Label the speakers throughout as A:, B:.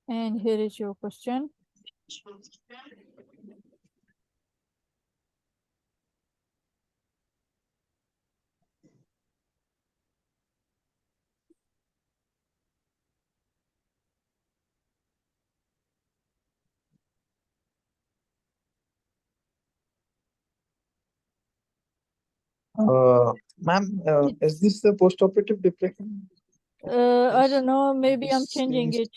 A: And here is your question.
B: Ma'am, is this the post-operative depression?
A: I don't know, maybe I'm
B: This
A: changing
B: seems-
A: it.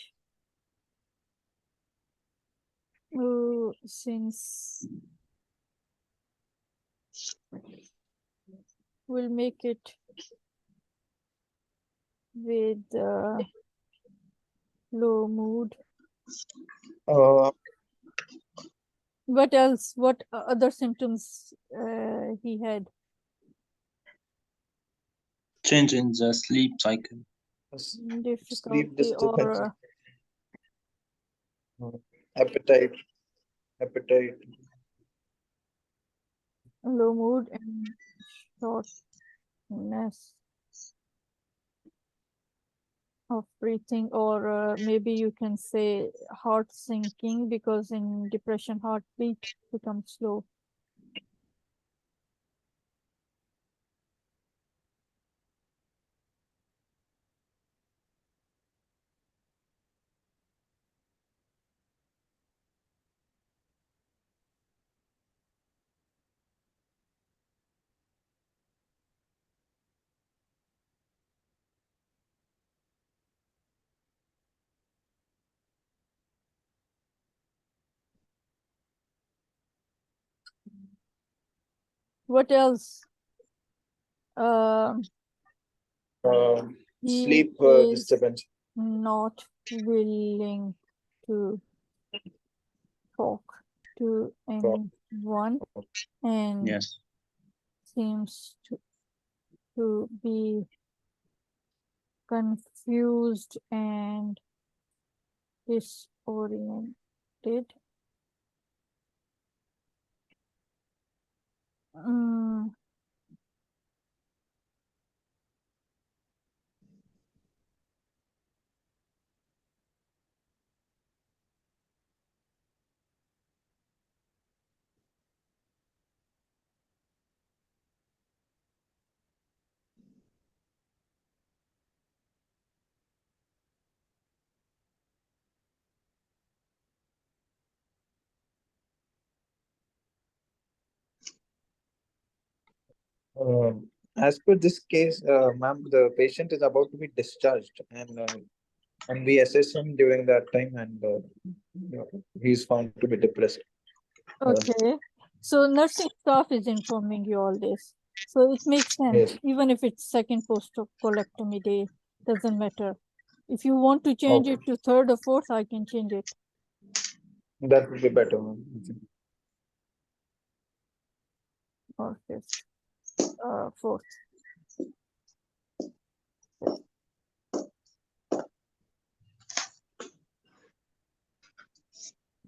A: Since we'll make it with low mood. What else? What other symptoms he had?
C: Change in the sleep cycle.
A: Difficulty
B: disturbance.
A: or
B: Appetite,
A: low mood and shortness of breathing, or maybe you can say heart sinking, because in depression heartbeat becomes slow. What else? He
B: sleep
A: is
B: disturbance.
A: not willing to talk to anyone and
C: Yes.
A: seems to be confused and disoriented.
B: As per this case, ma'am, the patient is about to be discharged, and we assess him during that time, and he's found to be depressed.
A: Okay, so nursing staff is informing you all this, so it makes sense.
B: Yes.
A: Even if it's second post-colectomy day, doesn't matter. If you want to change it to third or fourth, I can change it.
B: That would be better, ma'am.
A: Or fifth, fourth.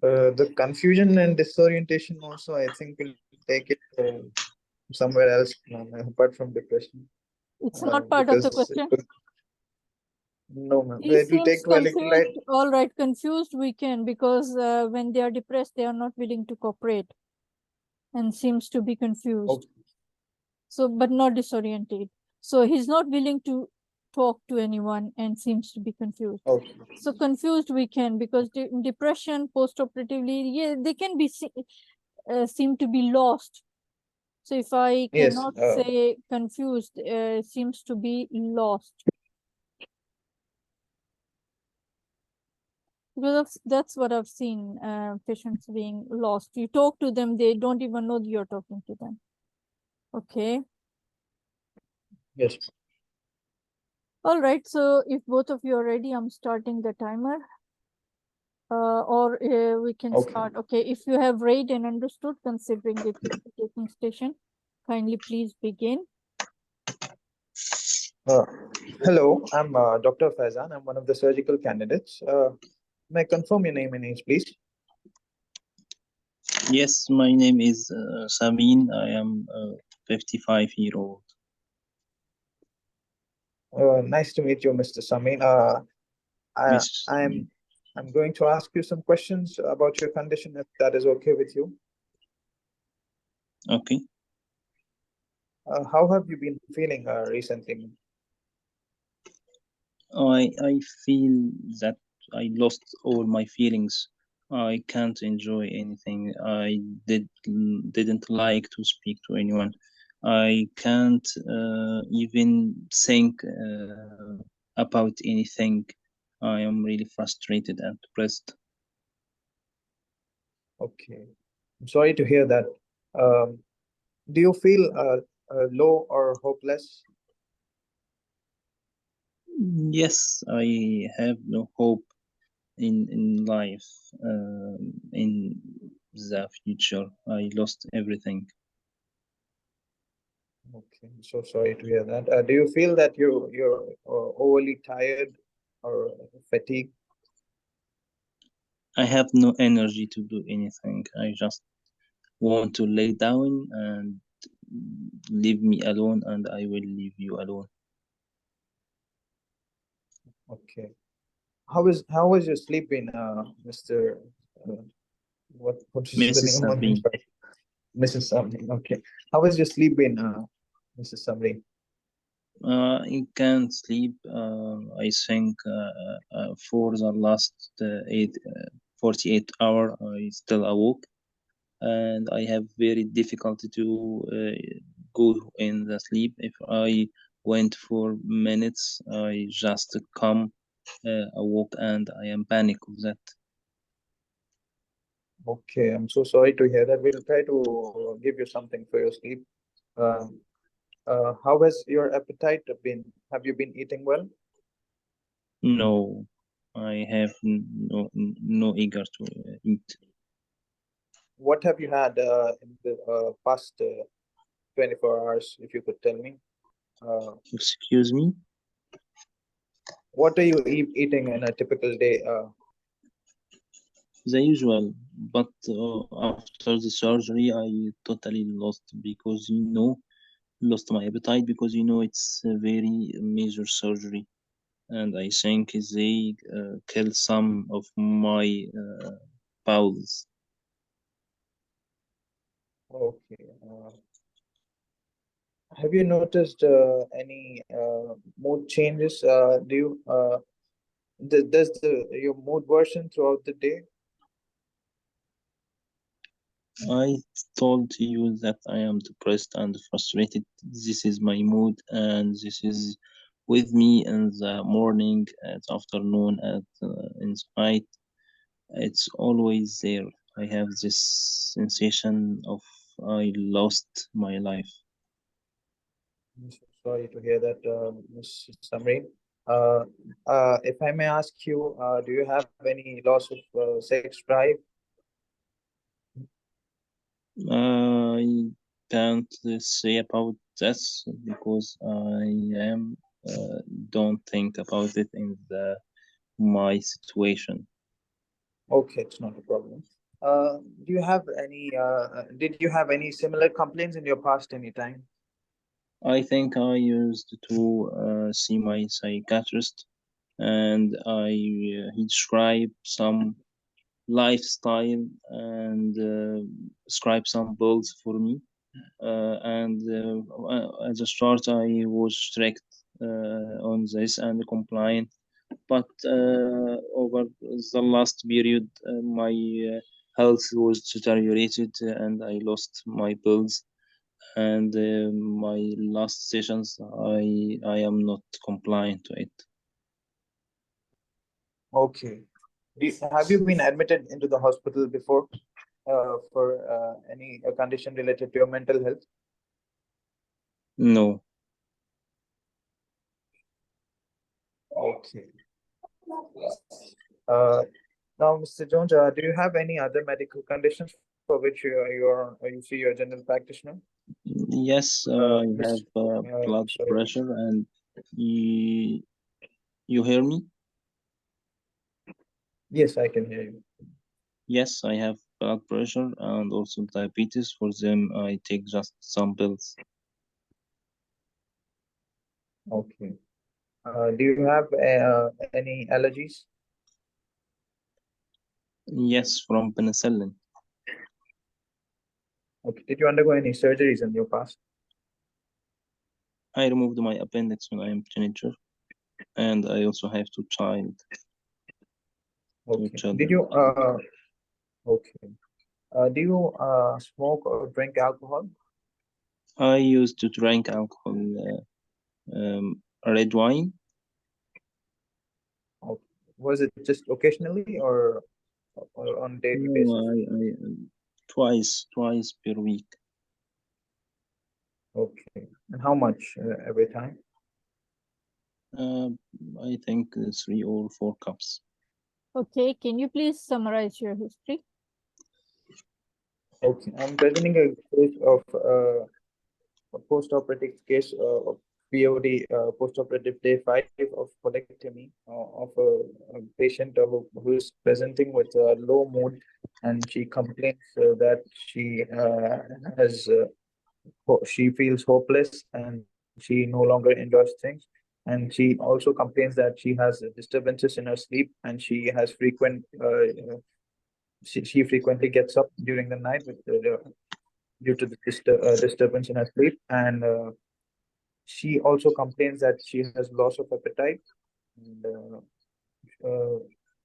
B: The confusion and disorientation also, I think, will take it somewhere else, apart from depression.
A: It's not part of the question.
B: No, ma'am.
A: He
B: It will
A: seems
B: take to
A: confused. All right, confused we can, because when they are depressed, they are not willing to cooperate and seems to be confused.
B: Okay.
A: So, but not disoriented. So he's not willing to talk to anyone and seems to be confused.
B: Okay.
A: So confused we can, because depression post-operatively, yeah, they can be seem to be lost. So if I cannot say confused, seems to be lost. Because that's what I've seen, patients being lost. You talk to them, they don't even know you're talking to them. Okay.
B: Yes.
A: All right, so if both of you are ready, I'm starting the timer. Or we can start. Okay, if you have read and understood, considering the taking station, kindly please begin.
B: Hello, I'm Dr. Faizan. I'm one of the surgical candidates. May I confirm your name and age, please?
C: Yes, my name is Samin. I am 55-year-old.
B: Nice to meet you, Mr. Samin. I'm I'm going to ask you some questions about your condition, if that is okay with you.
C: Okay.
B: How have you been feeling recently?
C: I feel that I lost all my feelings. I can't enjoy anything. I didn't like to speak to anyone. I can't even think about anything. I am really frustrated and depressed.
B: Okay, I'm sorry to hear that. Do you feel low or hopeless?
C: Yes, I have no hope in life, in the future. I lost everything.
B: Okay, I'm so sorry to hear that. Do you feel that you're overly tired or fatigued?
C: I have no energy to do anything. I just want to lay down and leave me alone, and I will leave you alone.
B: Okay. How was your sleep been, Mr. What is the
C: Mrs.
B: name of him?
C: Sabine,
B: Mrs. Sabri. Okay. How was your sleep been, Mrs. Sabri?
C: I can't sleep. I think for the last 48 hours, I still awoke, and I have very difficulty to go in the sleep. If I went for minutes, I just come awoke, and I am panic of that.
B: Okay, I'm so sorry to hear that. We'll try to give you something for your sleep. Um, how has your appetite been? Have you been eating well?
C: No, I have no eager to eat.
B: What have you had in the past 24 hours, if you could tell me?
C: Excuse me?
B: What are you eating in a typical day?
C: The usual, but after the surgery, I totally lost because lost my appetite because it's a very major surgery, and I think they killed some of my bowels.
B: Okay. Have you noticed any mood changes? Do you does your mood worsen throughout the day?
C: I told you that I am depressed and frustrated. This is my mood, and this is with me in the morning, at afternoon, in the night. It's always there. I have this sensation of I lost my life.
B: I'm so sorry to hear that, Ms. Samreen. If I may ask you, do you have any loss of sex drive?
C: I can't say about this because I am don't think about it in my situation.
B: Okay, it's not a problem. Do you have any? Did you have any similar complaints in your past any time?
C: I think I used to see my psychiatrist, and he described some lifestyle and described some goals for me. And at the start, I was strict on this and compliant, but over the last period, my health was deteriorated, and I lost my bills. And my last sessions, I am not compliant to it.
B: Okay. Have you been admitted into the hospital before for any condition related to your mental health?
C: No,
B: Okay. Now, Mr. Jones, do you have any other medical conditions for which you see your general practitioner?
C: yes, I have blood
B: Sorry.
C: pressure, and you hear me?
B: Yes, I can hear you.
C: Yes, I have blood pressure and also diabetes. For them, I take just some pills.
B: Okay. Do you have any allergies?
C: Yes, from penicillin.
B: Okay. Did you undergo any surgeries in your past?
C: I removed my appendix when I am teenager, and I also have two
B: Okay.
C: children.
B: Did you okay. Do you smoke or drink alcohol?
C: I used to drink alcohol, red wine.
B: Was it just occasionally or on daily basis?
C: No, twice per week.
B: Okay. And how much every time?
C: I think 3 or 4 cups.
A: Okay, can you please summarize your history?
B: Okay, I'm presenting a case of a post-operative case of POD, post-operative day 5 of polectomy of a patient who is presenting with a low mood, and she complains that she feels hopeless and she no longer enjoys things. And she also complains that she has disturbances in her sleep, and she has she frequently gets up during the night due to the disturbance in her sleep. And she also complains that she has loss of appetite.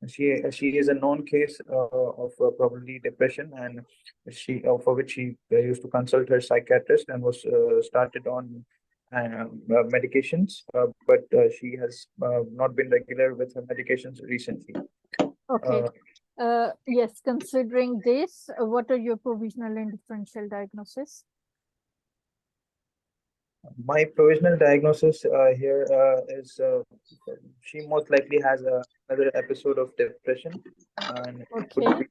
B: And she is a known case of probably depression, and for which she used to consult her psychiatrist and was started on medications, but she has not been regular with her medications recently.
A: Okay. Yes, considering this, what are your provisional and differential diagnosis?
B: My provisional diagnosis here is she most likely has another episode of depression, and
A: Okay.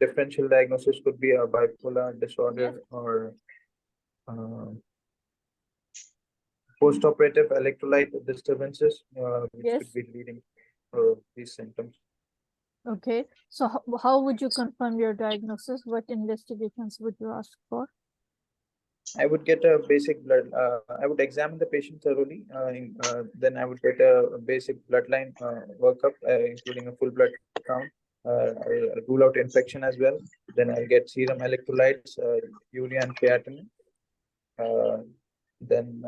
B: differential diagnosis could be a bipolar disorder.
A: Yes.
B: Or post-operative electrolyte disturbances, which
A: Yes.
B: could be leading to these symptoms.
A: Okay, so how would you confirm your diagnosis? What investigations would you ask for?
B: I would get a basic blood. I would examine the patient thoroughly. Then I would get a basic bloodline workup, including a full blood count. I'll rule out infection as well. Then I'll get serum electrolytes, urea and creatinine. Then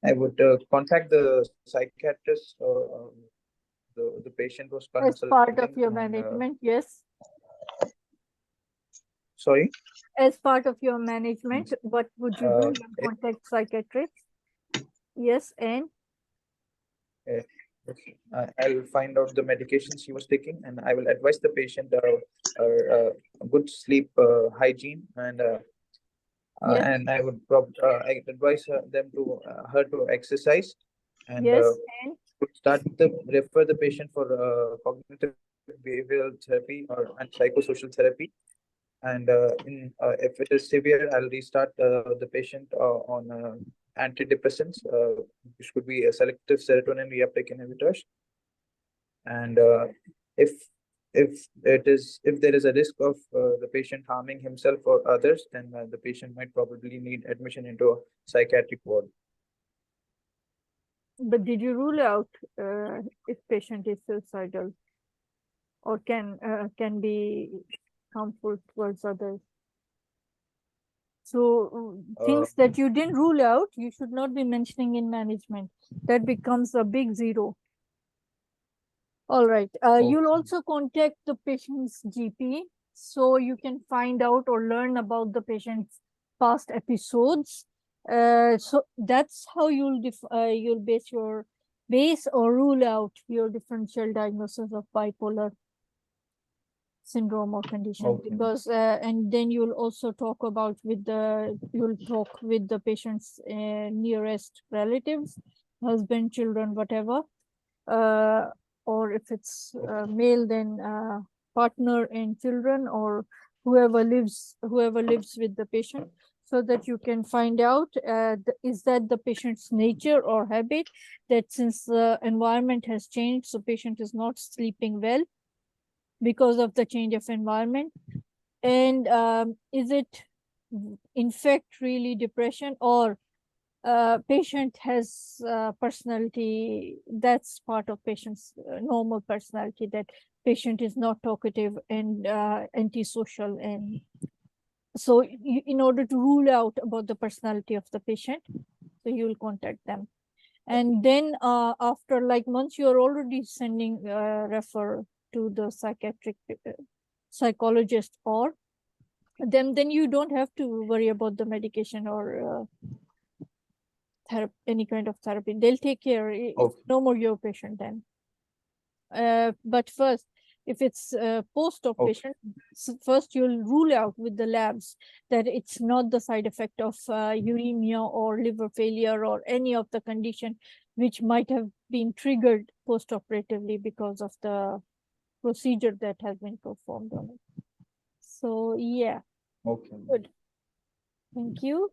B: I would contact the psychiatrist. The patient was
A: As part of
B: consulting.
A: your management, yes.
B: Sorry?
A: As part of your management, what would you do? You contact psychiatrist. Yes, and
B: I'll find out the medications he was taking, and I will advise the patient good sleep hygiene, and
A: yes,
B: I would I advise her to exercise, and
A: yes, and
B: refer the patient for cognitive behavioral therapy and psychosocial therapy. And if it is severe, I'll restart the patient on antidepressants, which could be a selective serotonin reuptake inhibitors. And if there is a risk of the patient harming himself or others, then the patient might probably need admission into a psychiatric ward.
A: but did you rule out if patient is suicidal or can be harmful towards others? So things that you didn't rule out, you should not be mentioning in management. That becomes a big zero. All right. You'll also contact the patient's GP, so you can find out or learn about the patient's past episodes. So that's how you'll base or rule out your differential diagnosis of bipolar syndrome or condition. Because and then you'll also talk about with the patient's nearest relatives, husband, children, whatever. Or if it's male, then partner and children, or whoever lives with the patient, so that you can find out is that the patient's nature or habit, that since the environment has changed, so patient is not sleeping well because of the change of environment. And is it in fact really depression, or patient has personality, that's part of patient's normal personality, that patient is not talkative and antisocial. And so in order to rule out about the personality of the patient, so you will contact them. And then after like months, you're already sending refer to the psychiatric psychologist, or then you don't have to worry about the medication or any kind of therapy. They'll take care. It's
B: Okay.
A: no more your patient then. But first, if it's post-op
B: Okay.
A: patient, first you'll rule out with the labs that it's not the side effect of uremia or liver failure or any of the condition which might have been triggered post-operatively because of the procedure that has been performed on it. So yeah,
B: Okay.
A: good. Thank you.